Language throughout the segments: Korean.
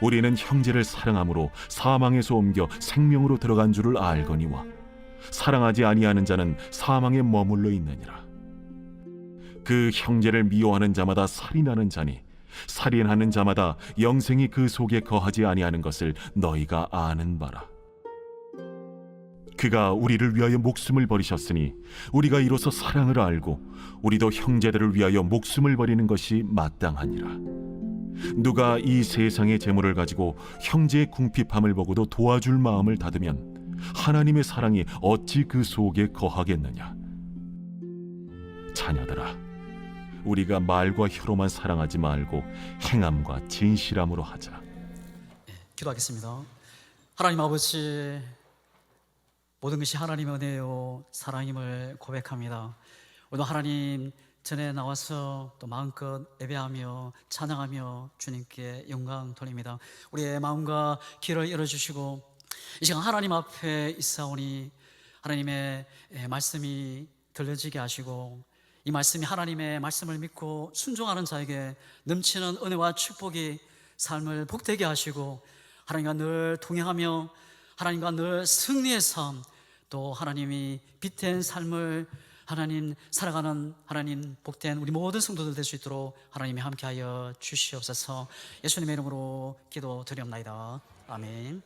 우리는 형제를 사랑함으로 사망에서 옮겨 생명으로 들어간 줄을 알거니와 사랑하지 아니하는 자는 사망에 머물러 있느니라. 그 형제를 미워하는 자마다 살인하는 자니 살인하는 자마다 영생이 그 속에 거하지 아니하는 것을 너희가 아는 바라. 그가 우리를 위하여 목숨을 버리셨으니 우리가 이로써 사랑을 알고 우리도 형제들을 위하여 목숨을 버리는 것이 마땅하니라. 누가 이 세상의 재물을 가지고 형제의 궁핍함을 보고도 도와줄 마음을 닫으면 하나님의 사랑이 어찌 그 속에 거하겠느냐. 자녀들아, 우리가 말과 혀로만 사랑하지 말고 행함과 진실함으로 하자. 기도하겠습니다. 하나님 아버지, 모든 것이 하나님의 은혜요 사랑임을 고백합니다. 오늘 하나님 전에 나와서 또 마음껏 예배하며 찬양하며 주님께 영광 돌립니다. 우리의 마음과 귀를 열어주시고 이 시간 하나님 앞에 있사오니 하나님의 말씀이 들려지게 하시고 이 말씀이 하나님의 말씀을 믿고 순종하는 자에게 넘치는 은혜와 축복이 삶을 복되게 하시고 하나님과 늘 동행하며 하나님과 늘 승리의 삶, 또 하나님이 빛된 삶을 하나님 살아가는 하나님 복된 우리 모든 성도들 될 수 있도록 하나님이 함께하여 주시옵소서. 예수님의 이름으로 기도드리옵나이다. 아멘.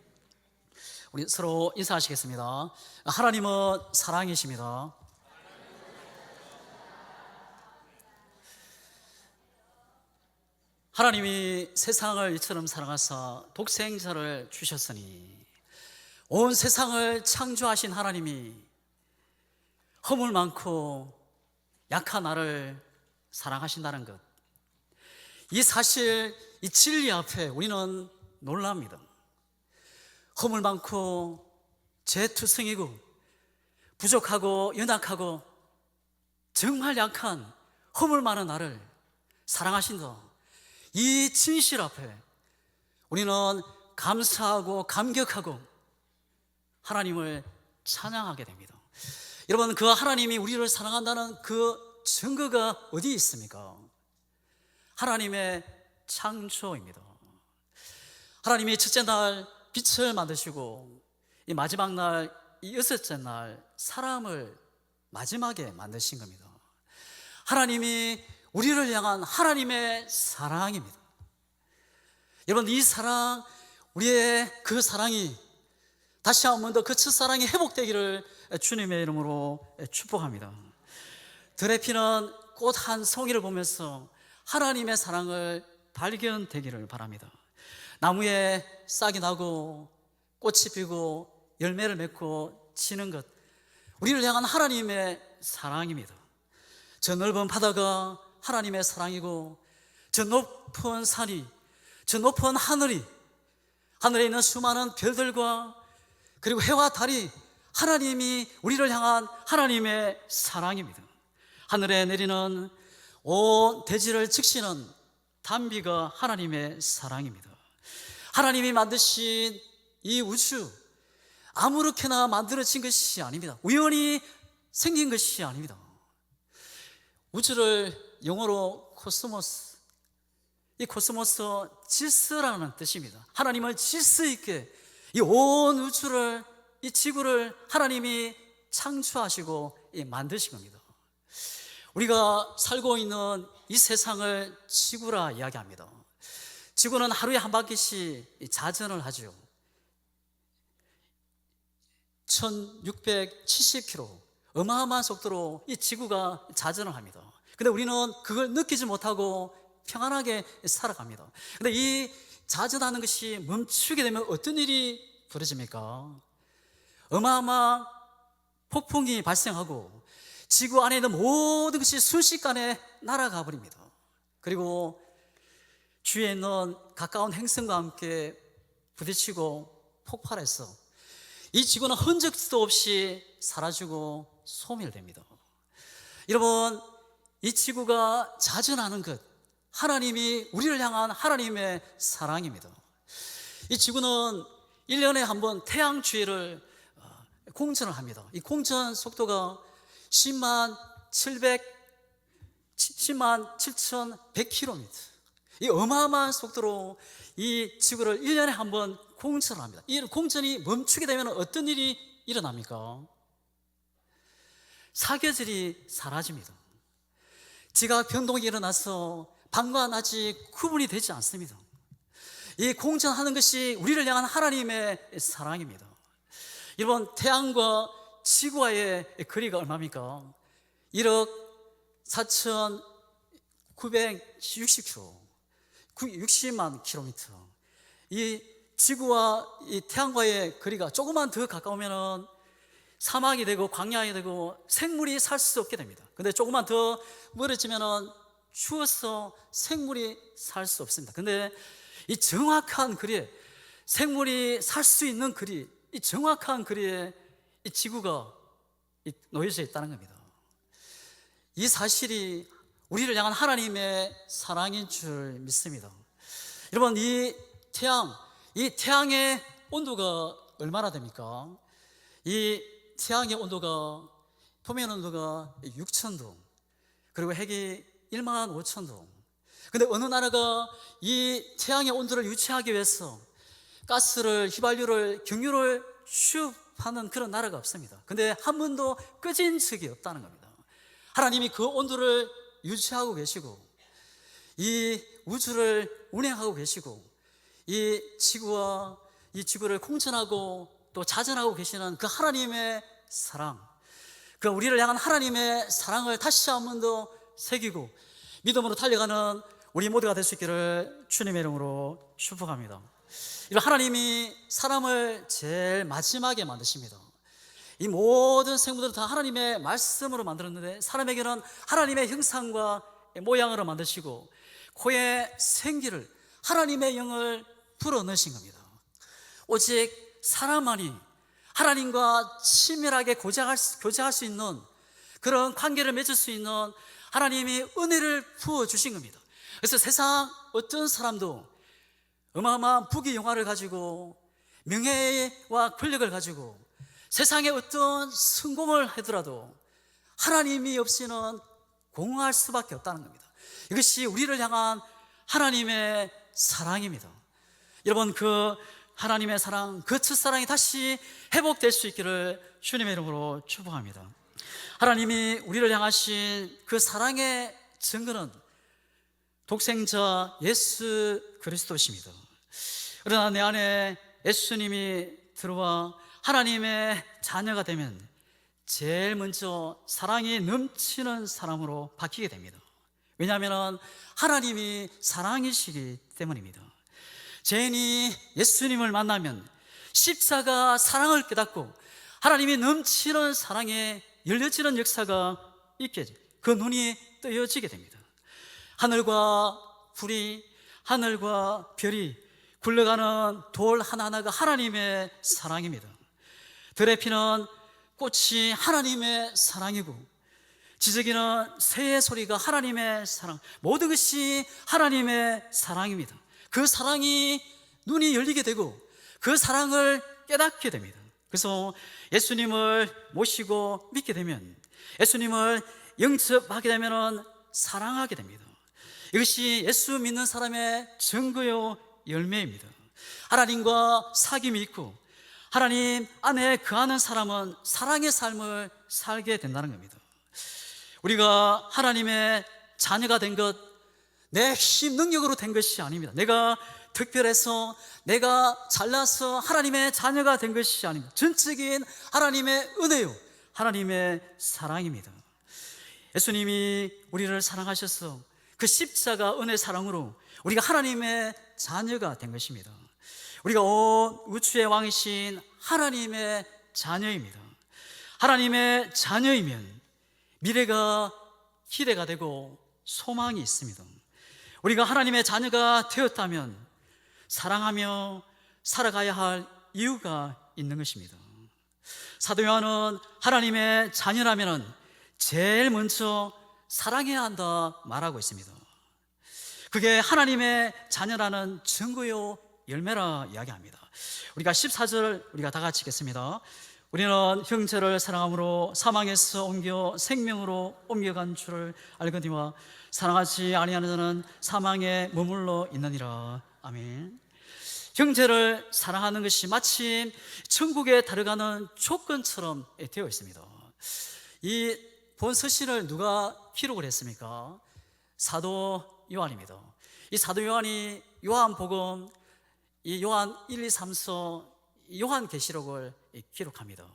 우리 서로 인사하시겠습니다. 하나님은 사랑이십니다. 하나님이 세상을 이처럼 사랑하사 독생자를 주셨으니 온 세상을 창조하신 하나님이 허물 많고 약한 나를 사랑하신다는 것, 이 사실, 이 진리 앞에 우리는 놀랍니다. 허물 많고 죄투성이고 부족하고 연약하고 정말 약한 허물 많은 나를 사랑하신다, 이 진실 앞에 우리는 감사하고 감격하고 하나님을 찬양하게 됩니다. 여러분, 그 하나님이 우리를 사랑한다는 그 증거가 어디에 있습니까? 하나님의 창조입니다. 하나님이 첫째 날 빛을 만드시고 이 마지막 날, 이 여섯째 날 사람을 마지막에 만드신 겁니다. 하나님이 우리를 향한 하나님의 사랑입니다. 여러분, 이 사랑, 우리의 그 사랑이 다시 한 번 더 그 첫사랑이 회복되기를 주님의 이름으로 축복합니다. 들에 피는 꽃 한 송이를 보면서 하나님의 사랑을 발견되기를 바랍니다. 나무에 싹이 나고 꽃이 피고 열매를 맺고 지는 것, 우리를 향한 하나님의 사랑입니다. 저 넓은 바다가 하나님의 사랑이고 저 높은 산이, 저 높은 하늘이, 하늘에 있는 수많은 별들과 그리고 해와 달이 하나님이 우리를 향한 하나님의 사랑입니다. 하늘에 내리는 온 대지를 적시는 단비가 하나님의 사랑입니다. 하나님이 만드신 이 우주, 아무렇게나 만들어진 것이 아닙니다. 우연히 생긴 것이 아닙니다. 우주를 영어로 코스모스, 이 코스모스 질서라는 뜻입니다. 하나님은 질서 있게 이 온 우주를, 이 지구를 하나님이 창조하시고 만드신 겁니다. 우리가 살고 있는 이 세상을 지구라 이야기합니다. 지구는 하루에 한 바퀴씩 자전을 하죠. 1670km, 어마어마한 속도로 이 지구가 자전을 합니다. 근데 우리는 그걸 느끼지 못하고 평안하게 살아갑니다. 근데 이 자전하는 것이 멈추게 되면 어떤 일이 벌어집니까? 어마어마한 폭풍이 발생하고 지구 안에 있는 모든 것이 순식간에 날아가 버립니다. 그리고 주위에 있는 가까운 행성과 함께 부딪히고 폭발해서 이 지구는 흔적도 없이 사라지고 소멸됩니다. 여러분, 이 지구가 자전하는 것, 하나님이 우리를 향한 하나님의 사랑입니다. 이 지구는 1년에 한 번 태양 주위를 공전을 합니다. 이 공전 속도가 10만 7,100km. 이 어마어마한 속도로 이 지구를 1년에 한 번 공전을 합니다. 이 공전이 멈추게 되면 어떤 일이 일어납니까? 사계절이 사라집니다. 지각 변동이 일어나서 밤과 낮이 구분이 되지 않습니다. 이 공전하는 것이 우리를 향한 하나님의 사랑입니다. 여러분, 태양과 지구와의 거리가 얼마입니까? 1억 4,960km, 60만 킬로미터. 이 지구와 이 태양과의 거리가 조금만 더 가까우면 사막이 되고 광야가 되고 생물이 살 수 없게 됩니다. 근데 조금만 더 멀어지면 추워서 생물이 살 수 없습니다. 근데 이 정확한 거리에, 생물이 살 수 있는 거리, 이 정확한 거리에 이 지구가 놓여져 있다는 겁니다. 이 사실이 우리를 향한 하나님의 사랑인 줄 믿습니다. 여러분, 이 태양의 온도가 얼마나 됩니까? 이 태양의 온도가, 표면 온도가 6,000도, 그리고 핵이 15,000도. 근데 어느 나라가 이 태양의 온도를 유지하기 위해서 가스를, 휘발유를, 경유를 수입하는 그런 나라가 없습니다. 근데 한 번도 꺼진 적이 없다는 겁니다. 하나님이 그 온도를 유지하고 계시고, 이 우주를 운행하고 계시고, 이 지구와 이 지구를 공전하고 또 자전하고 계시는 그 하나님의 사랑, 그 우리를 향한 하나님의 사랑을 다시 한 번 더 새기고 믿음으로 달려가는 우리 모두가 될 수 있기를 주님의 이름으로 축복합니다. 하나님이 사람을 제일 마지막에 만드십니다. 이 모든 생물들은 다 하나님의 말씀으로 만들었는데 사람에게는 하나님의 형상과 모양으로 만드시고 코에 생기를, 하나님의 영을 불어넣으신 겁니다. 오직 사람만이 하나님과 친밀하게 교제할 수 있는 그런 관계를 맺을 수 있는 하나님이 은혜를 부어주신 겁니다. 그래서 세상 어떤 사람도 어마어마한 부귀영화를 가지고 명예와 권력을 가지고 세상에 어떤 성공을 하더라도 하나님이 없이는 공허할 수밖에 없다는 겁니다. 이것이 우리를 향한 하나님의 사랑입니다. 여러분, 그 하나님의 사랑, 그 첫사랑이 다시 회복될 수 있기를 주님의 이름으로 축복합니다. 하나님이 우리를 향하신 그 사랑의 증거는 독생자 예수 그리스도십니다. 그러나 내 안에 예수님이 들어와 하나님의 자녀가 되면 제일 먼저 사랑이 넘치는 사람으로 바뀌게 됩니다. 왜냐하면 하나님이 사랑이시기 때문입니다. 죄인이 예수님을 만나면 십자가 사랑을 깨닫고 하나님이 넘치는 사랑에 열려지는 역사가 있게, 그 눈이 뜨여지게 됩니다. 하늘과 불이, 하늘과 별이 굴러가는 돌 하나하나가 하나님의 사랑입니다. 들에 피는 꽃이 하나님의 사랑이고 지저귀는 새의 소리가 하나님의 사랑, 모든 것이 하나님의 사랑입니다. 그 사랑이 눈이 열리게 되고 그 사랑을 깨닫게 됩니다. 그래서 예수님을 모시고 믿게 되면, 예수님을 영접하게 되면 사랑하게 됩니다. 이것이 예수 믿는 사람의 증거요 열매입니다. 하나님과 사귐이 있고 하나님 안에 거하는 사람은 사랑의 삶을 살게 된다는 겁니다. 우리가 하나님의 자녀가 된 것, 내 힘, 능력으로 된 것이 아닙니다. 내가 특별해서, 내가 잘나서 하나님의 자녀가 된 것이 아닙니다. 전적인 하나님의 은혜요, 하나님의 사랑입니다. 예수님이 우리를 사랑하셔서 그 십자가 은혜 사랑으로 우리가 하나님의 자녀가 된 것입니다. 우리가 온 우주의 왕이신 하나님의 자녀입니다. 하나님의 자녀이면 미래가 기대가 되고 소망이 있습니다. 우리가 하나님의 자녀가 되었다면 사랑하며 살아가야 할 이유가 있는 것입니다. 사도 요한은 하나님의 자녀라면 제일 먼저 사랑해야 한다 말하고 있습니다. 그게 하나님의 자녀라는 증거요 열매라 이야기합니다. 우리가 14절 우리가 다 같이 읽겠습니다. 우리는 형제를 사랑함으로 사망에서 옮겨 생명으로 옮겨간 줄을 알거니와 사랑하지 아니하는 자는 사망에 머물러 있느니라. 아멘. 형제를 사랑하는 것이 마치 천국에 들어가는 조건처럼 되어 있습니다. 이 본 서신을 누가 기록을 했습니까? 사도 요한입니다. 이 사도 요한이 요한복음, 이 요한 1, 2, 3서 요한계시록을 기록합니다.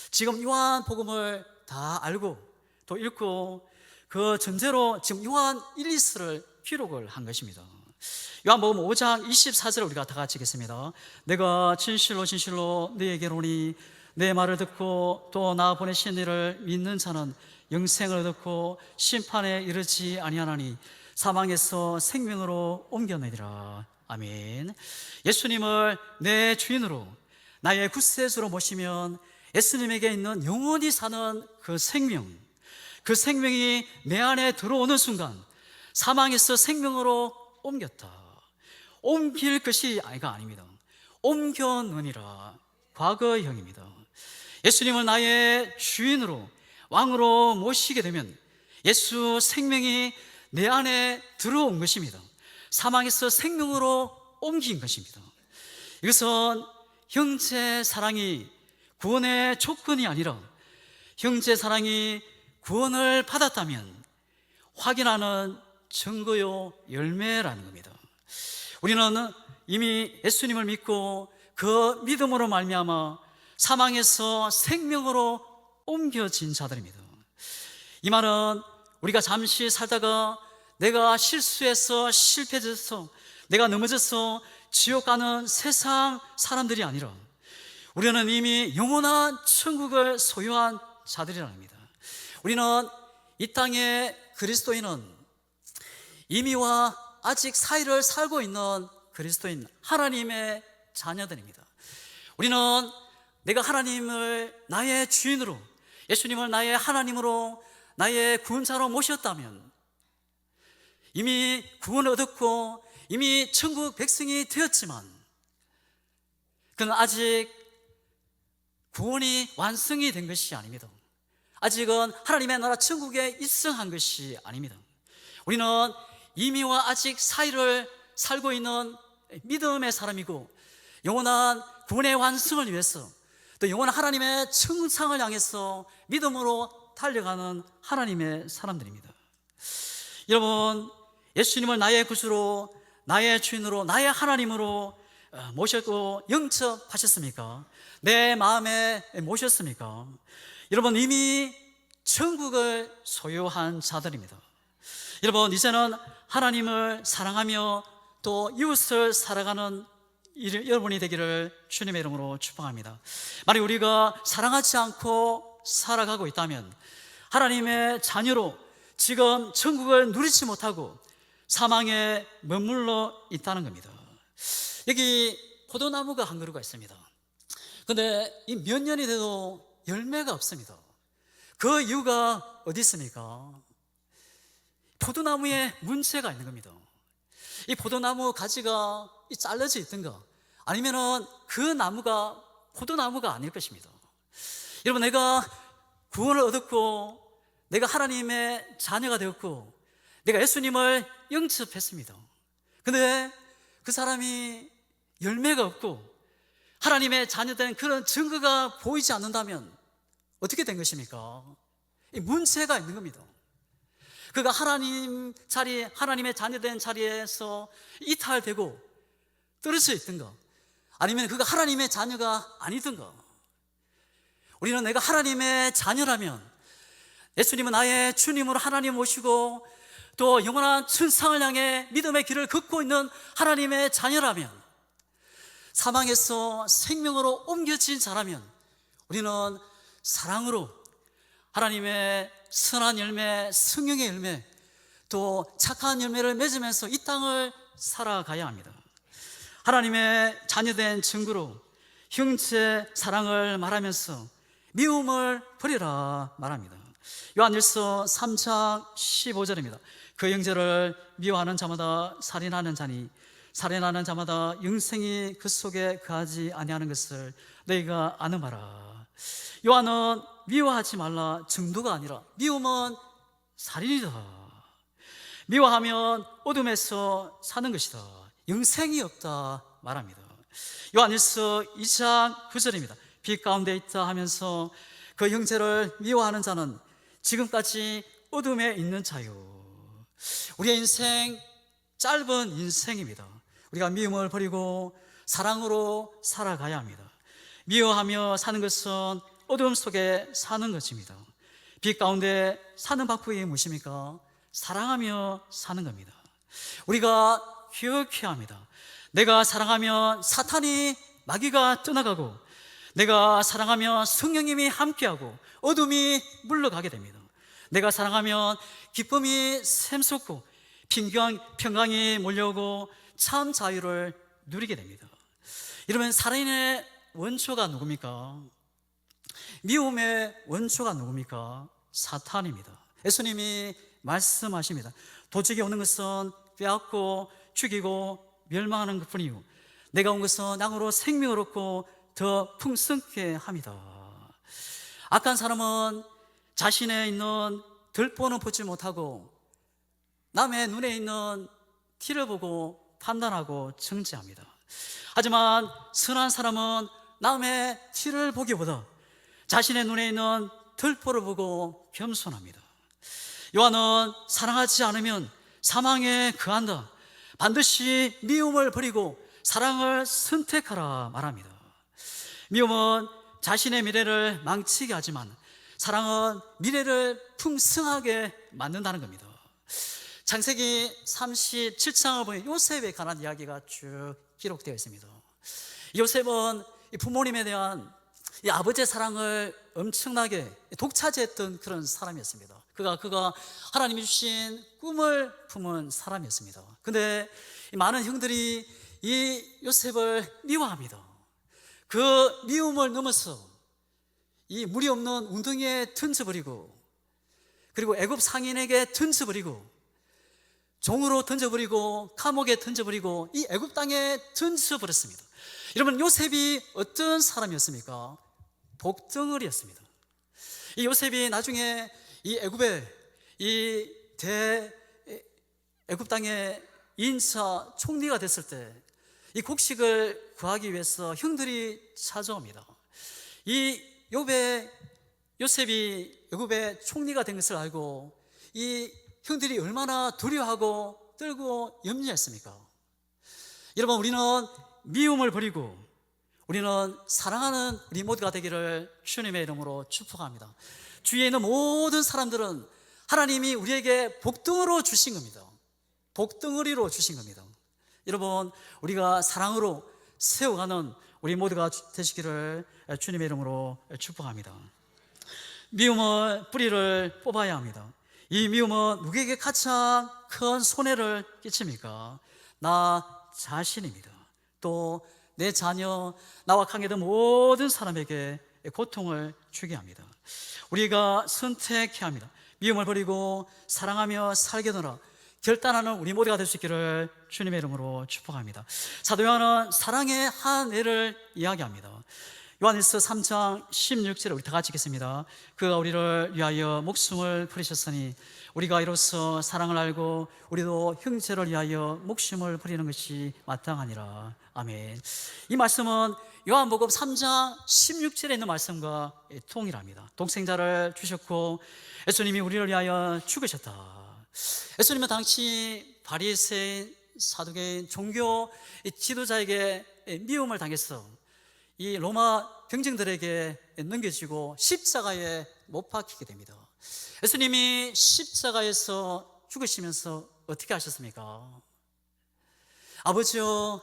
지금 요한복음을 다 알고 또 읽고 그 전제로 지금 요한 1, 2서를 기록을 한 것입니다. 요한복음 5장 24절을 우리가 다 같이 읽겠습니다. 내가 진실로 진실로 너희에게로니 내 말을 듣고 또 나 보내신 이를 믿는 자는 영생을 얻고 심판에 이르지 아니하나니 사망에서 생명으로 옮겨내리라. 아멘. 예수님을 내 주인으로 나의 구세주로 모시면 예수님에게 있는 영원히 사는 그 생명이 내 안에 들어오는 순간 사망에서 생명으로 옮겼다. 옮길 것이 아닙니다. 옮겨느니라. 과거형입니다. 예수님을 나의 주인으로 왕으로 모시게 되면 예수 생명이 내 안에 들어온 것입니다. 사망에서 생명으로 옮긴 것입니다. 이것은 형제 사랑이 구원의 조건이 아니라 형제 사랑이 구원을 받았다면 확인하는 증거요 열매라는 겁니다. 우리는 이미 예수님을 믿고 그 믿음으로 말미암아 사망에서 생명으로 옮겨진 자들입니다. 이 말은 우리가 잠시 살다가 내가 실수해서 실패해서 내가 넘어져서 지옥 가는 세상 사람들이 아니라 우리는 이미 영원한 천국을 소유한 자들이라는 겁니다. 우리는 이 땅의 그리스도인은 이미와 아직 사이를 살고 있는 그리스도인 하나님의 자녀들입니다. 우리는 내가 하나님을 나의 주인으로 예수님을 나의 하나님으로 나의 구원자로 모셨다면 이미 구원을 얻었고 이미 천국 백성이 되었지만 그는 아직 구원이 완성이 된 것이 아닙니다. 아직은 하나님의 나라 천국에 입성한 것이 아닙니다. 우리는 이미와 아직 사이를 살고 있는 믿음의 사람이고 영원한 구원의 완성을 위해서 또 영원한 하나님의 청상을 향해서 믿음으로 달려가는 하나님의 사람들입니다. 여러분, 예수님을 나의 구주로 나의 주인으로 나의 하나님으로 모셨고 영접하셨습니까? 내 마음에 모셨습니까? 여러분, 이미 천국을 소유한 자들입니다. 여러분, 이제는 하나님을 사랑하며 또 이웃을 살아가는 여러분이 되기를 주님의 이름으로 축복합니다. 만약 우리가 사랑하지 않고 살아가고 있다면 하나님의 자녀로 지금 천국을 누리지 못하고 사망에 머물러 있다는 겁니다. 여기 포도나무가 한 그루가 있습니다. 그런데 이 몇 년이 돼도 열매가 없습니다. 그 이유가 어디 있습니까? 포도나무에 문제가 있는 겁니다. 이 포도나무 가지가 잘라져 있든가 아니면은 그 나무가 포도나무가 아닐 것입니다. 여러분, 내가 구원을 얻었고 내가 하나님의 자녀가 되었고 내가 예수님을 영접했습니다. 근데 그 사람이 열매가 없고 하나님의 자녀된 그런 증거가 보이지 않는다면 어떻게 된 것입니까? 이 문제가 있는 겁니다. 그가 하나님의 자녀된 자리에서 이탈되고 떨어져 있든가 아니면 그가 하나님의 자녀가 아니든가. 우리는 내가 하나님의 자녀라면 예수님은 나의 주님으로 하나님 모시고 또 영원한 천상을 향해 믿음의 길을 걷고 있는 하나님의 자녀라면 사망에서 생명으로 옮겨진 자라면 우리는 사랑으로 하나님의 선한 열매, 성령의 열매 또 착한 열매를 맺으면서 이 땅을 살아가야 합니다. 하나님의 자녀된 증거로 형제 사랑을 말하면서 미움을 버리라 말합니다. 요한일서 3장 15절입니다. 그 형제를 미워하는 자마다 살인하는 자니 살인하는 자마다 영생이 그 속에 거하지 아니하는 것을 너희가 아는 바라. 요한은 미워하지 말라 정도가 아니라 미움은 살인이다. 미워하면 어둠에서 사는 것이다. 영생이 없다 말합니다. 요한일서 2장 9절입니다. 빛 가운데 있다 하면서 그 형제를 미워하는 자는 지금까지 어둠에 있는 자요. 우리의 인생 짧은 인생입니다. 우리가 미움을 버리고 사랑으로 살아가야 합니다. 미워하며 사는 것은 어둠 속에 사는 것입니다. 빛 가운데 사는 방법이 무엇입니까? 사랑하며 사는 겁니다. 우리가 기억해야 합니다. 내가 사랑하면 사탄이 마귀가 떠나가고, 내가 사랑하면 성령님이 함께하고 어둠이 물러가게 됩니다. 내가 사랑하면 기쁨이 샘솟고 평강이 몰려오고 참 자유를 누리게 됩니다. 이러면 살인의 원초가 누굽니까? 미움의 원초가 누굽니까? 사탄입니다. 예수님이 말씀하십니다. 도적이 오는 것은 빼앗고 죽이고 멸망하는 것뿐이요 내가 온 것은 양으로 생명을 얻고 더 풍성케 합니다. 악한 사람은 자신에 있는 들보는 보지 못하고 남의 눈에 있는 티를 보고 판단하고 정죄합니다. 하지만 선한 사람은 남의 티를 보기보다 자신의 눈에 있는 들보를 보고 겸손합니다. 요한은 사랑하지 않으면 사망에 거한다. 반드시 미움을 버리고 사랑을 선택하라 말합니다. 미움은 자신의 미래를 망치게 하지만 사랑은 미래를 풍성하게 만든다는 겁니다. 창세기 37장을 보면 요셉에 관한 이야기가 쭉 기록되어 있습니다. 요셉은 부모님에 대한 이 아버지의 사랑을 엄청나게 독차지했던 그런 사람이었습니다. 그가 하나님이 주신 꿈을 품은 사람이었습니다. 근데 많은 형들이 이 요셉을 미워합니다. 그 미움을 넘어서 이 물이 없는 웅덩이에 던져버리고, 그리고 애굽 상인에게 던져버리고, 종으로 던져버리고, 감옥에 던져버리고, 이 애굽 땅에 던져버렸습니다. 여러분, 요셉이 어떤 사람이었습니까? 복덩어리였습니다. 이 요셉이 나중에 이 애굽의 애굽 땅의 2인차 총리가 됐을 때 이 곡식을 구하기 위해서 형들이 찾아옵니다. 이 요셉이 애굽의 총리가 된 것을 알고 이 형들이 얼마나 두려워하고 떨고 염려했습니까? 여러분, 우리는 미움을 버리고 우리는 사랑하는 우리 모두가 되기를 주님의 이름으로 축복합니다. 주위에 있는 모든 사람들은 하나님이 우리에게 복덩어리로 주신 겁니다. 복덩어리로 주신 겁니다. 여러분, 우리가 사랑으로 세워가는 우리 모두가 되시기를 주님의 이름으로 축복합니다. 미움의 뿌리를 뽑아야 합니다. 이 미움은 누구에게 가장 큰 손해를 끼칩니까? 나 자신입니다. 또 내 자녀, 나와 관계된 모든 사람에게 고통을 주게 합니다. 우리가 선택해야 합니다. 미움을 버리고 사랑하며 살게 되라 결단하는 우리 모두가 될 수 있기를 주님의 이름으로 축복합니다. 사도 요한은 사랑의 한 예를 이야기합니다. 요한일서 3장 16절에 우리 다 같이 읽겠습니다. 그가 우리를 위하여 목숨을 버리셨으니 우리가 이로써 사랑을 알고 우리도 형제를 위하여 목숨을 버리는 것이 마땅하니라. 아멘. 이 말씀은 요한복음 3장 16절에 있는 말씀과 동일합니다. 독생자를 주셨고 예수님이 우리를 위하여 죽으셨다. 예수님은 당시 바리새인, 사두개인, 종교 지도자에게 미움을 당해서 이 로마 병정들에게 넘겨지고 십자가에 못 박히게 됩니다. 예수님이 십자가에서 죽으시면서 어떻게 하셨습니까? 아버지여,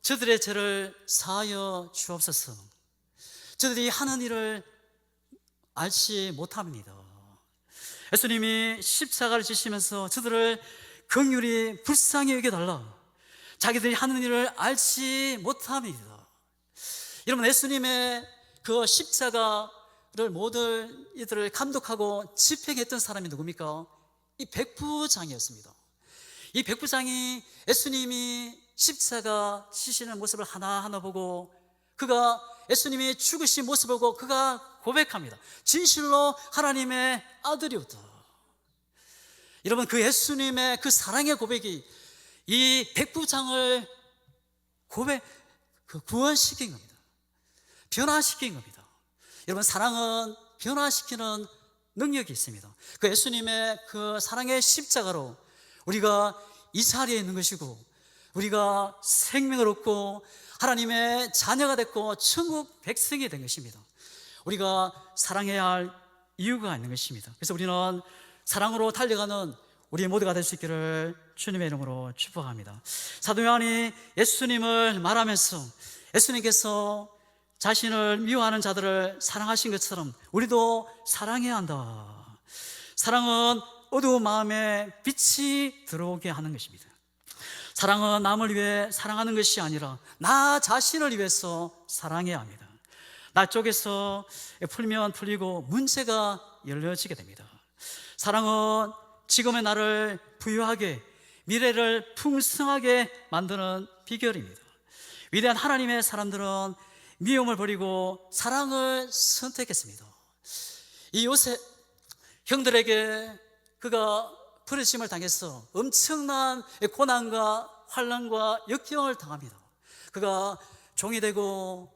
저들의 죄를 사하여 주옵소서. 저들이 하는 일을 알지 못합니다. 예수님이 십자가를 지시면서 저들을 긍휼히 불쌍히 여겨달라. 자기들이 하는 일을 알지 못합니다. 여러분, 예수님의 그 십자가를 모든 이들을 감독하고 집행했던 사람이 누굽니까? 이 백부장이었습니다. 이 백부장이 예수님이 십자가 지시는 모습을 하나하나 보고 그가 예수님이 죽으신 모습을 보고 그가 고백합니다. 진실로 하나님의 아들이었다. 여러분, 그 예수님의 그 사랑의 고백이 이 백부장을 구원시킨 겁니다. 변화시킨 겁니다. 여러분, 사랑은 변화시키는 능력이 있습니다. 그 예수님의 그 사랑의 십자가로 우리가 이 자리에 있는 것이고, 우리가 생명을 얻고 하나님의 자녀가 됐고 천국 백성이 된 것입니다. 우리가 사랑해야 할 이유가 있는 것입니다. 그래서 우리는 사랑으로 달려가는 우리 모두가 될 수 있기를 주님의 이름으로 축복합니다. 사도 요한이 예수님을 말하면서 예수님께서 자신을 미워하는 자들을 사랑하신 것처럼 우리도 사랑해야 한다. 사랑은 어두운 마음에 빛이 들어오게 하는 것입니다. 사랑은 남을 위해 사랑하는 것이 아니라 나 자신을 위해서 사랑해야 합니다. 나 쪽에서 풀면 풀리고 문제가 열려지게 됩니다. 사랑은 지금의 나를 부유하게, 미래를 풍성하게 만드는 비결입니다. 위대한 하나님의 사람들은 미움을 버리고 사랑을 선택했습니다. 이 요셉 형들에게 그가 버려짐을 당해서 엄청난 고난과 환난과 역경을 당합니다. 그가 종이 되고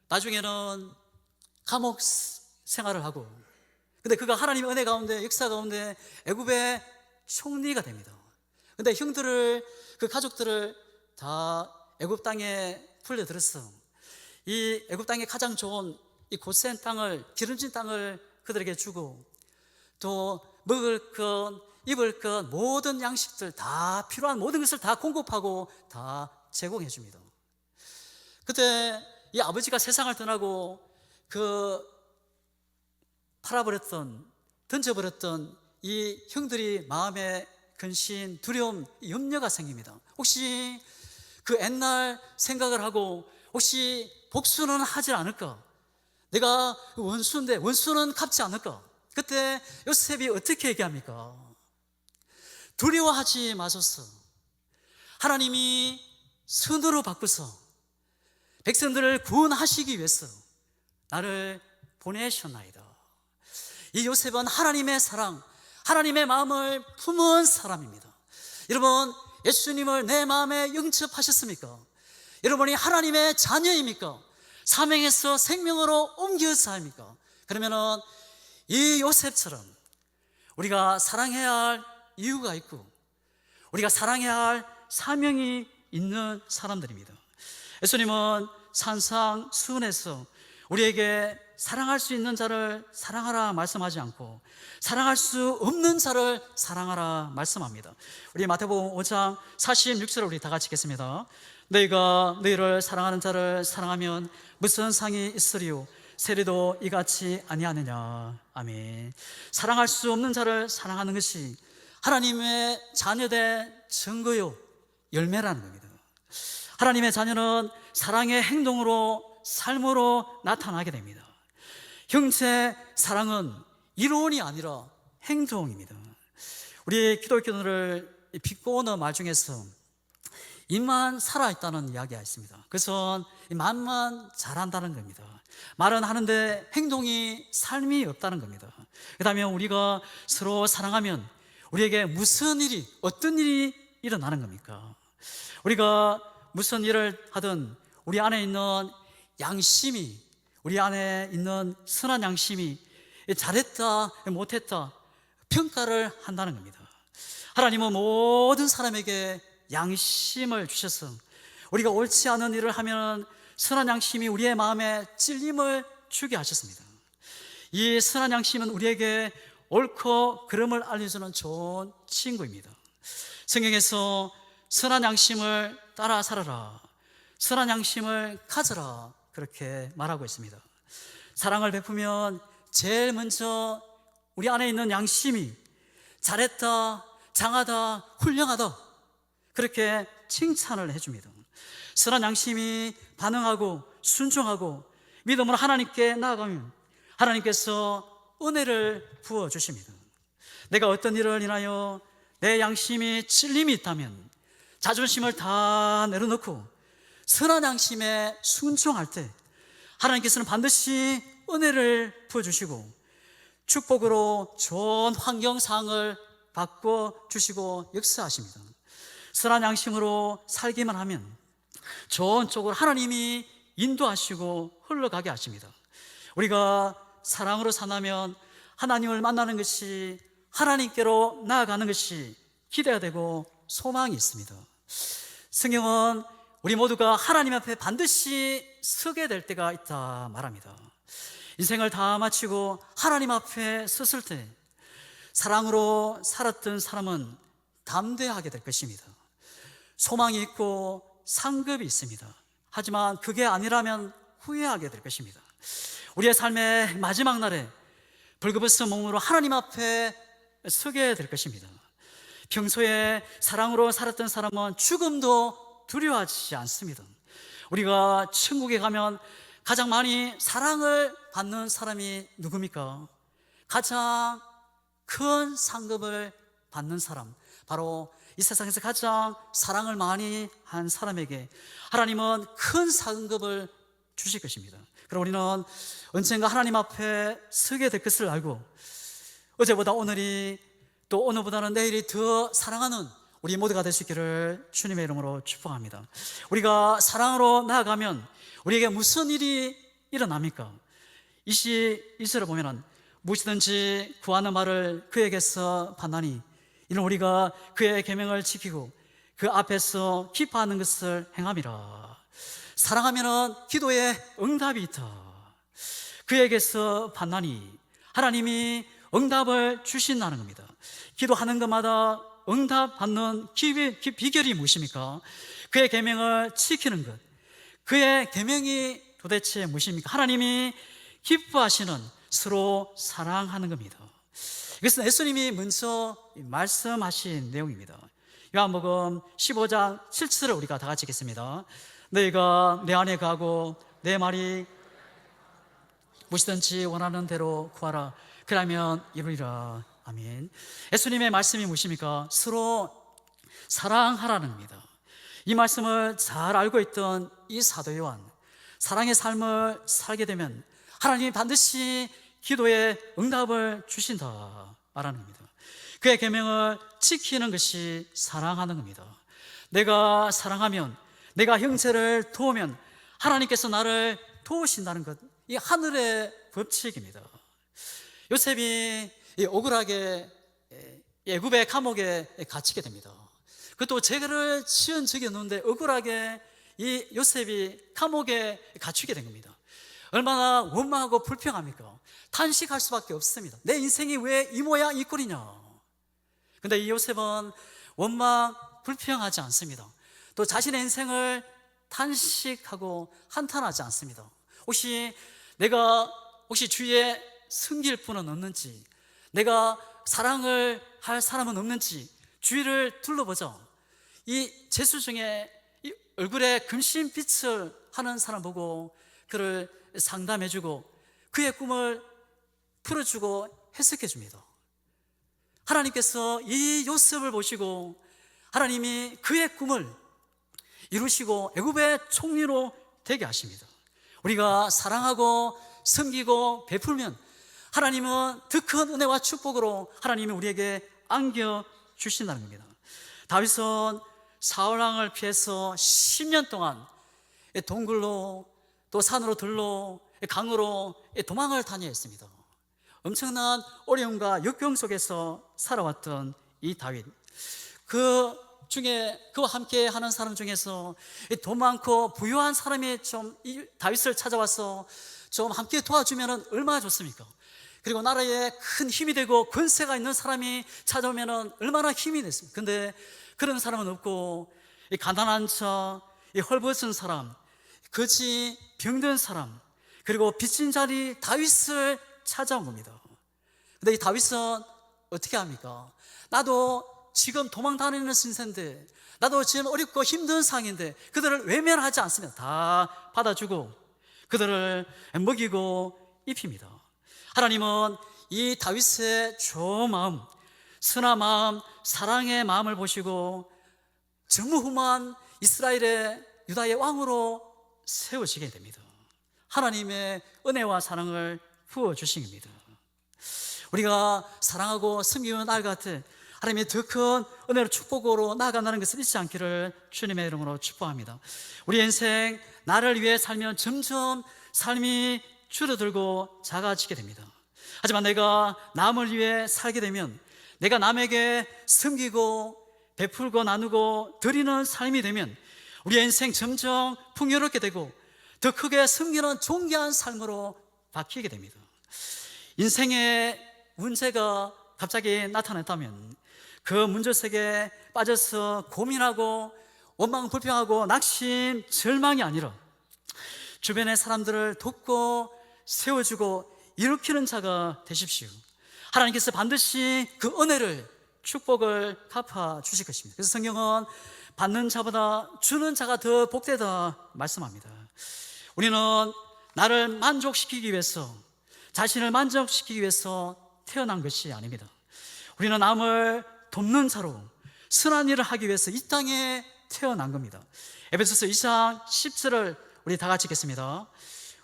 나중에는 감옥 생활을 하고, 근데 그가 하나님의 은혜 가운데, 역사 가운데 애굽의 총리가 됩니다. 근데 형들을, 그 가족들을 다 애굽 땅에 풀려들었어. 이 애굽 땅에 가장 좋은 이 고센 땅을, 기름진 땅을 그들에게 주고, 또 먹을 것, 입을 것, 모든 양식들 다, 필요한 모든 것을 다 공급하고 다 제공해 줍니다. 그때 이 아버지가 세상을 떠나고 팔아버렸던, 던져버렸던 이 형들이 마음에 근심, 두려움, 염려가 생깁니다. 혹시 그 옛날 생각을 하고 혹시 복수는 하지 않을까? 내가 원수인데 원수는 갚지 않을까? 그때 요셉이 어떻게 얘기합니까? 두려워하지 마소서. 하나님이 선으로 바꾸서 백성들을 구원하시기 위해서 나를 보내셨나이다. 이 요셉은 하나님의 사랑, 하나님의 마음을 품은 사람입니다. 여러분, 예수님을 내 마음에 영접하셨습니까? 여러분이 하나님의 자녀입니까? 사명에서 생명으로 옮겨서 합니까? 그러면은 이 요셉처럼 우리가 사랑해야 할 이유가 있고 우리가 사랑해야 할 사명이 있는 사람들입니다. 예수님은 산상수훈에서 우리에게 사랑할 수 있는 자를 사랑하라 말씀하지 않고 사랑할 수 없는 자를 사랑하라 말씀합니다. 우리 마태복음 5장 46절을 우리 다 같이 읽겠습니다. 너희가 너희를 사랑하는 자를 사랑하면 무슨 상이 있으리요? 세리도 이같이 아니하느냐. 아멘. 사랑할 수 없는 자를 사랑하는 것이 하나님의 자녀된 증거요, 열매라는 겁니다. 하나님의 자녀는 사랑의 행동으로, 삶으로 나타나게 됩니다. 형제 사랑은 이론이 아니라 행동입니다. 우리 기독교인들을 비꼬는 말 중에서 입만 살아있다는 이야기가 있습니다. 그것은 말만 잘한다는 겁니다. 말은 하는데 행동이, 삶이 없다는 겁니다. 그렇다면 우리가 서로 사랑하면 우리에게 무슨 일이, 어떤 일이 일어나는 겁니까? 우리가 무슨 일을 하든 우리 안에 있는 양심이, 우리 안에 있는 선한 양심이 잘했다, 못했다 평가를 한다는 겁니다. 하나님은 모든 사람에게 양심을 주셔서 우리가 옳지 않은 일을 하면 선한 양심이 우리의 마음에 찔림을 주게 하셨습니다. 이 선한 양심은 우리에게 옳고 그름을 알려주는 좋은 친구입니다. 성경에서 선한 양심을 따라 살아라, 선한 양심을 가져라, 그렇게 말하고 있습니다. 사랑을 베푸면 제일 먼저 우리 안에 있는 양심이 잘했다, 장하다, 훌륭하다 그렇게 칭찬을 해줍니다. 선한 양심이 반응하고 순종하고 믿음으로 하나님께 나아가면 하나님께서 은혜를 부어주십니다. 내가 어떤 일을 인하여 내 양심이 찔림이 있다면 자존심을 다 내려놓고 선한 양심에 순종할 때 하나님께서는 반드시 은혜를 부어주시고 축복으로 좋은 환경상을 바꿔주시고 역사하십니다. 선한 양심으로 살기만 하면 좋은 쪽으로 하나님이 인도하시고 흘러가게 하십니다. 우리가 사랑으로 산다면 하나님을 만나는 것이, 하나님께로 나아가는 것이 기대가 되고 소망이 있습니다. 성경은 우리 모두가 하나님 앞에 반드시 서게 될 때가 있다 말합니다. 인생을 다 마치고 하나님 앞에 섰을 때 사랑으로 살았던 사람은 담대하게 될 것입니다. 소망이 있고 상급이 있습니다. 하지만 그게 아니라면 후회하게 될 것입니다. 우리의 삶의 마지막 날에 벌거벗은 몸으로 하나님 앞에 서게 될 것입니다. 평소에 사랑으로 살았던 사람은 죽음도 두려워하지 않습니다. 우리가 천국에 가면 가장 많이 사랑을 받는 사람이 누굽니까? 가장 큰 상급을 받는 사람, 바로 이 세상에서 가장 사랑을 많이 한 사람에게 하나님은 큰 상급을 주실 것입니다. 그럼 우리는 언젠가 하나님 앞에 서게 될 것을 알고 어제보다 오늘이, 또 오늘보다는 내일이 더 사랑하는 우리 모두가 될 수 있기를 주님의 이름으로 축복합니다. 우리가 사랑으로 나아가면 우리에게 무슨 일이 일어납니까? 22절을 보면은 무엇이든지 구하는 말을 그에게서 받나니 이는 우리가 그의 계명을 지키고 그 앞에서 기뻐하는 것을 행함이라. 사랑하면은 기도에 응답이 있다. 그에게서 받나니 하나님이 응답을 주신다는 겁니다. 기도하는 것마다 응답받는 비결이 무엇입니까? 그의 계명을 지키는 것. 그의 계명이 도대체 무엇입니까? 하나님이 기뻐하시는 서로 사랑하는 겁니다. 이것은 예수님이 먼저 말씀하신 내용입니다. 요한복음 15장 7절을 우리가 다 같이 읽겠습니다. 너희가 내 안에 가고 내 말이 무엇이든지 원하는 대로 구하라. 그러면 이루리라. 아멘. 예수님의 말씀이 무엇입니까? 서로 사랑하라는 겁니다. 이 말씀을 잘 알고 있던 이 사도 요한, 사랑의 삶을 살게 되면 하나님이 반드시 기도에 응답을 주신다 말하는 겁니다. 그의 계명을 지키는 것이 사랑하는 겁니다. 내가 사랑하면, 내가 형제를 도우면 하나님께서 나를 도우신다는 것, 이 하늘의 법칙입니다. 요셉이 억울하게 애굽의 감옥에 갇히게 됩니다. 그것도 죄를 지은 적이 없는데 억울하게 이 요셉이 감옥에 갇히게 된 겁니다. 얼마나 원망하고 불평합니까? 탄식할 수밖에 없습니다. 내 인생이 왜 이 모양 이 꼴이냐. 근데 이 요셉은 원망 불평하지 않습니다. 또 자신의 인생을 탄식하고 한탄하지 않습니다. 혹시 주위에 섬길 분은 없는지, 내가 사랑을 할 사람은 없는지 주위를 둘러보자. 이 재수 중에 이 얼굴에 금신빛을 하는 사람 보고 그를 상담해주고 그의 꿈을 풀어주고 해석해줍니다. 하나님께서 이 요셉을 보시고 하나님이 그의 꿈을 이루시고 애굽의 총리로 되게 하십니다. 우리가 사랑하고 섬기고 베풀면 하나님은 더 큰 은혜와 축복으로 하나님이 우리에게 안겨주신다는 겁니다. 다윗은 사울왕을 피해서 10년 동안 동굴로 또 산으로 들로 강으로 도망을 다녀했습니다. 엄청난 어려움과 역경 속에서 살아왔던 이 다윗, 그 중에 그와 함께 하는 사람 중에서 돈 많고 부유한 사람이 좀 이 다윗을 찾아와서 좀 함께 도와주면 얼마나 좋습니까? 그리고 나라에 큰 힘이 되고 권세가 있는 사람이 찾아오면 얼마나 힘이 됐습니까? 근데 그런 사람은 없고 이 가난한 자, 이 헐벗은 사람, 거지 병든 사람, 그리고 빚진 자리 다윗을 찾아온 겁니다. 근데 이 다윗은 어떻게 합니까? 나도 지금 도망 다니는 신세인데, 나도 지금 어렵고 힘든 상황인데 그들을 외면하지 않습니다. 다 받아주고 그들을 먹이고 입힙니다. 하나님은 이 다윗의 좋은 마음, 선한 마음, 사랑의 마음을 보시고 전무후무한 이스라엘의 유다의 왕으로 세우시게 됩니다. 하나님의 은혜와 사랑을 부어주신 겁니다. 우리가 사랑하고 섬기는 날 같아 하나님의 더 큰 은혜로 축복으로 나아간다는 것을 잊지 않기를 주님의 이름으로 축복합니다. 우리 인생 나를 위해 살면 점점 삶이 줄어들고 작아지게 됩니다. 하지만 내가 남을 위해 살게 되면, 내가 남에게 섬기고 베풀고 나누고 드리는 삶이 되면 우리의 인생 점점 풍요롭게 되고 더 크게 섬기는 존귀한 삶으로 바뀌게 됩니다. 인생의 문제가 갑자기 나타났다면 그 문제 속에 빠져서 고민하고 원망 불평하고 낙심 절망이 아니라 주변의 사람들을 돕고 세워주고 일으키는 자가 되십시오. 하나님께서 반드시 그 은혜를, 축복을 갚아 주실 것입니다. 그래서 성경은 받는 자보다 주는 자가 더 복되다 말씀합니다. 우리는 나를 만족시키기 위해서, 자신을 만족시키기 위해서 태어난 것이 아닙니다. 우리는 남을 돕는 자로 선한 일을 하기 위해서 이 땅에 태어난 겁니다. 에베소서 2장 10절을 우리 다 같이 읽겠습니다.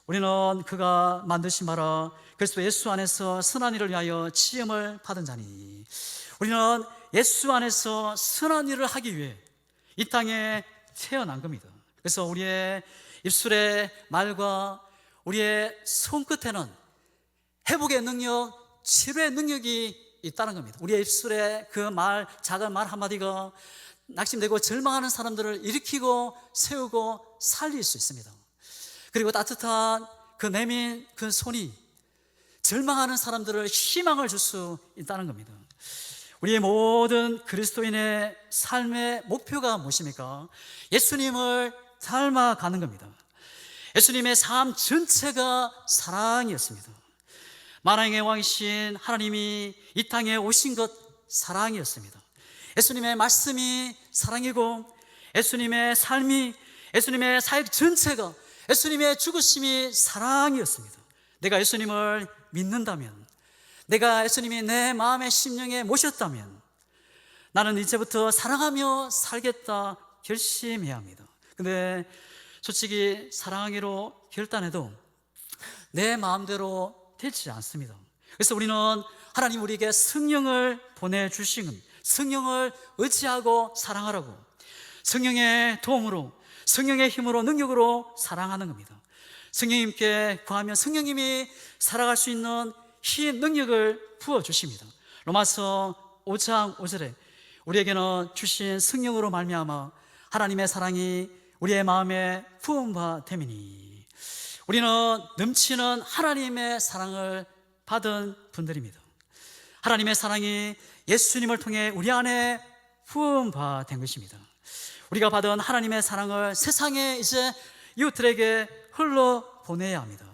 우리는 그가 만드신 바라 그리스도 예수 안에서 선한 일을 위하여 지음을 받은 자니. 우리는 예수 안에서 선한 일을 하기 위해 이 땅에 태어난 겁니다. 그래서 우리의 입술의 말과 우리의 손끝에는 회복의 능력, 치료의 능력이 있다는 겁니다. 우리의 입술의 그 말, 작은 말 한마디가 낙심되고 절망하는 사람들을 일으키고 세우고 살릴 수 있습니다. 그리고 따뜻한 그 내민 그 손이 절망하는 사람들을 희망을 줄 수 있다는 겁니다. 우리의 모든 그리스도인의 삶의 목표가 무엇입니까? 예수님을 닮아가는 겁니다. 예수님의 삶 전체가 사랑이었습니다. 만왕의 왕이신 하나님이 이 땅에 오신 것 사랑이었습니다. 예수님의 말씀이 사랑이고, 예수님의 삶이, 예수님의 사역 전체가, 예수님의 죽으심이 사랑이었습니다. 내가 예수님을 믿는다면, 내가 예수님이 내 마음의 심령에 모셨다면 나는 이제부터 사랑하며 살겠다 결심해야 합니다. 근데 솔직히 사랑하기로 결단해도 내 마음대로 되지 않습니다. 그래서 우리는 하나님 우리에게 성령을 보내주신 겁니다. 성령을 의지하고 사랑하라고, 성령의 도움으로, 성령의 힘으로, 능력으로 사랑하는 겁니다. 성령님께 구하면 성령님이 살아갈 수 있는 힘, 능력을 부어주십니다. 로마서 5장 5절에 우리에게는 주신 성령으로 말미암아 하나님의 사랑이 우리의 마음에 부은 바 됨이니. 우리는 넘치는 하나님의 사랑을 받은 분들입니다. 하나님의 사랑이 예수님을 통해 우리 안에 부은 바 된 것입니다. 우리가 받은 하나님의 사랑을 세상에 이제 이웃들에게 흘러보내야 합니다.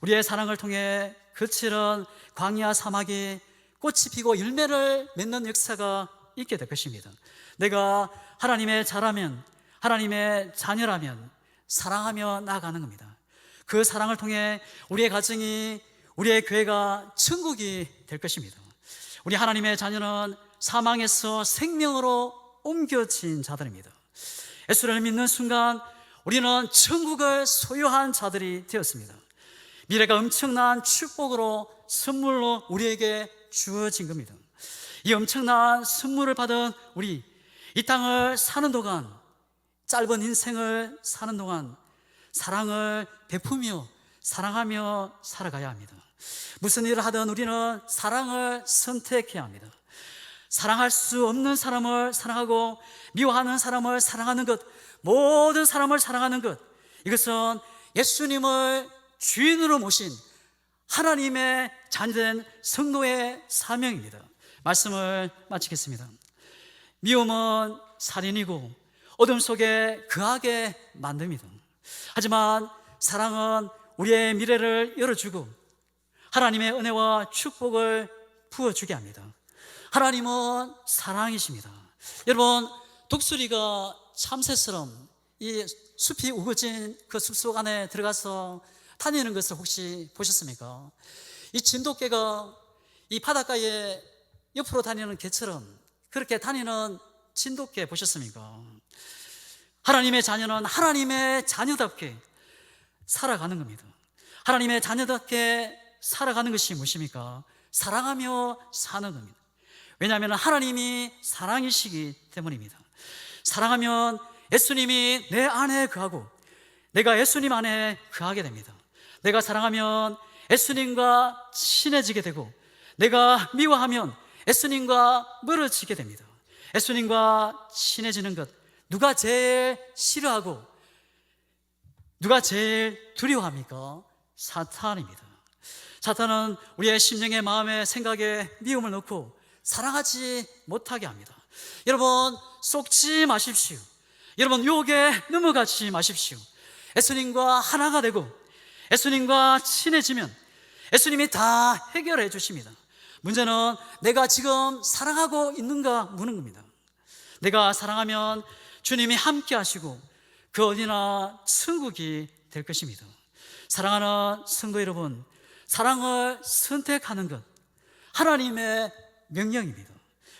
우리의 사랑을 통해 거칠은 광야 사막이 꽃이 피고 열매를 맺는 역사가 있게 될 것입니다. 내가 하나님의 자라면, 하나님의 자녀라면 사랑하며 나아가는 겁니다. 그 사랑을 통해 우리의 가정이, 우리의 교회가 천국이 될 것입니다. 우리 하나님의 자녀는 사망에서 생명으로 옮겨진 자들입니다. 예수를 믿는 순간 우리는 천국을 소유한 자들이 되었습니다. 미래가 엄청난 축복으로, 선물로 우리에게 주어진 겁니다. 이 엄청난 선물을 받은 우리, 이 땅을 사는 동안, 짧은 인생을 사는 동안 사랑을 베푸며 사랑하며 살아가야 합니다. 무슨 일을 하든 우리는 사랑을 선택해야 합니다. 사랑할 수 없는 사람을 사랑하고 미워하는 사람을 사랑하는 것, 모든 사람을 사랑하는 것, 이것은 예수님을 주인으로 모신 하나님의 자녀된 성도의 사명입니다. 말씀을 마치겠습니다. 미움은 살인이고 어둠 속에 거하게 만듭니다. 하지만 사랑은 우리의 미래를 열어주고 하나님의 은혜와 축복을 부어주게 합니다. 하나님은 사랑이십니다. 여러분, 독수리가 참새처럼 이 숲이 우거진 그 숲속 안에 들어가서 다니는 것을 혹시 보셨습니까? 이 진돗개가 이 바닷가에 옆으로 다니는 개처럼 그렇게 다니는 진돗개 보셨습니까? 하나님의 자녀는 하나님의 자녀답게 살아가는 겁니다. 하나님의 자녀답게 살아가는 것이 무엇입니까? 사랑하며 사는 겁니다. 왜냐하면 하나님이 사랑이시기 때문입니다. 사랑하면 예수님이 내 안에 거하고 내가 예수님 안에 거하게 됩니다. 내가 사랑하면 예수님과 친해지게 되고, 내가 미워하면 예수님과 멀어지게 됩니다. 예수님과 친해지는 것, 누가 제일 싫어하고 누가 제일 두려워합니까? 사탄입니다. 사탄은 우리의 심령에, 마음에, 생각에 미움을 넣고 사랑하지 못하게 합니다. 여러분, 속지 마십시오. 여러분, 유혹에 넘어가지 마십시오. 예수님과 하나가 되고 예수님과 친해지면 예수님이 다 해결해 주십니다. 문제는 내가 지금 사랑하고 있는가 묻는 겁니다. 내가 사랑하면 주님이 함께 하시고 그 어디나 천국이 될 것입니다. 사랑하는 성도 여러분, 사랑을 선택하는 것, 하나님의 명령입니다.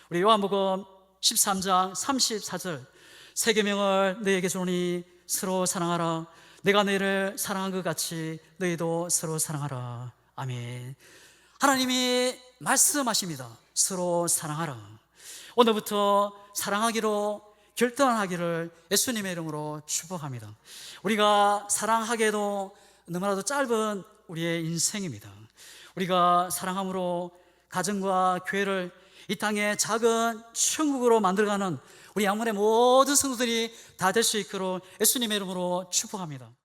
우리 요한복음 13장 34절, 새 계명을 너희에게 주노니 서로 사랑하라. 내가 너희를 사랑한 것 같이 너희도 서로 사랑하라. 아멘. 하나님이 말씀하십니다. 서로 사랑하라. 오늘부터 사랑하기로 결단하기를 예수님의 이름으로 축복합니다. 우리가 사랑하게도 너무나도 짧은 우리의 인생입니다. 우리가 사랑함으로 가정과 교회를 이 땅의 작은 천국으로 만들어가는 우리 양문의 모든 성도들이 다 될 수 있도록 예수님의 이름으로 축복합니다.